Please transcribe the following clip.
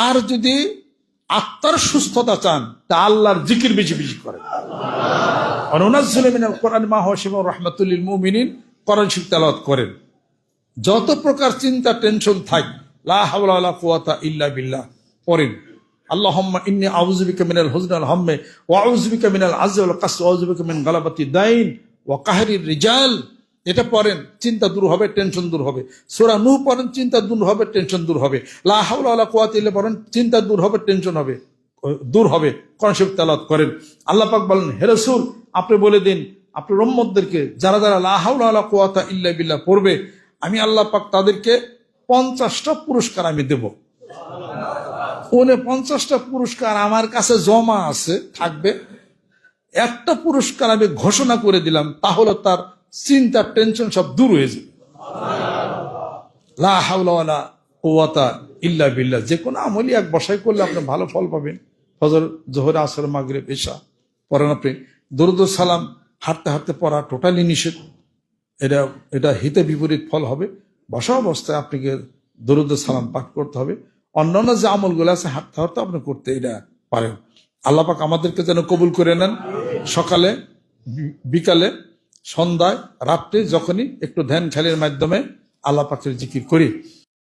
আর যদি আত্মার সুস্থতা চান তা আল্লাহর জিকির বেশি বেশি করেন। অনুনাজ্জিলু মিনাল কোরআনি মা হুয়া শিফাউর ওয়া রাহমাতুল লিল মুমিনিন, কোরআন শরীফ তেলাওয়াত করেন। যত প্রকার চিন্তা টেনশন থাক, লা হাওলা ওয়ালা কুওয়াতা ইল্লা বিল্লাহ পড়েন। আল্লাহুম্মা ইন্নী আউযু বিকা মিনাল হুজনি ওয়াল হাম্মি ওয়া আউযু বিকা মিনাল আজজি ওয়াল কাসওয়া ওয়া আউযু বিকা মিন গালাবাতি দাইন ওয়া কাহরির রিজাল। এটা পড়েন, চিন্তা দূর হবে, টেনশন দূর হবে। সূরা নূহ পড়েন, চিন্তা দূর হবে, টেনশন দূর হবে। লা হাওলা ওয়ালা কুওয়াতা ইল্লা পড়েন, চিন্তা দূর হবে, টেনশন হবে, দূর হবে। কোরআন শরীফ তেলাওয়াত করেন। আল্লাহ পাক বলেন, হে রাসূল আপনি বলে দিন আপনার উম্মতদেরকে যারা যারা লা হাওলা ওয়ালা কুওয়াতা ইল্লা বিল্লাহ পড়বে, আমি আল্লাহ পাক তাদেরকে 50টা পুরস্কার আমি দেব। 50টা পুরস্কার আমার কাছে জমা আছে, থাকবে। একটা পুরস্কার আমি ঘোষণা করে দিলাম, তাহলে তার চিন্তা টেনশন সব দূর হয়ে যাবে। লা হাওলা ওয়ালা কুওয়াতা ইল্লা বিল্লাহ। যে কোনো আমলই এক বসাই করলে আপনি ভালো ফল পাবেন। ফজর, জোহর, আসর, মাগরিব, ইশা পড়েন আপনি। দরুদ ও সালাম হাঁটতে হাঁটতে পড়া টোটালি নিষেধ। এটা হিতে বিপরীত ফল হবে। বসা অবস্থায় আপনাকে দরুদ ও সালাম পাঠ করতে হবে। অন্যান্য যে আমলগুলো আছে হাঁটতে হাঁটতে আপনি করতে এটা পারেন। আল্লাহ পাক আমাদেরকে যেন কবুল করে নেন। সকালে, বিকালে, সন্ধ্যায়, রাত্রে, যখনই একটু ধ্যান খেলের মাধ্যমে আল্লাহ পাকের জিকির করি।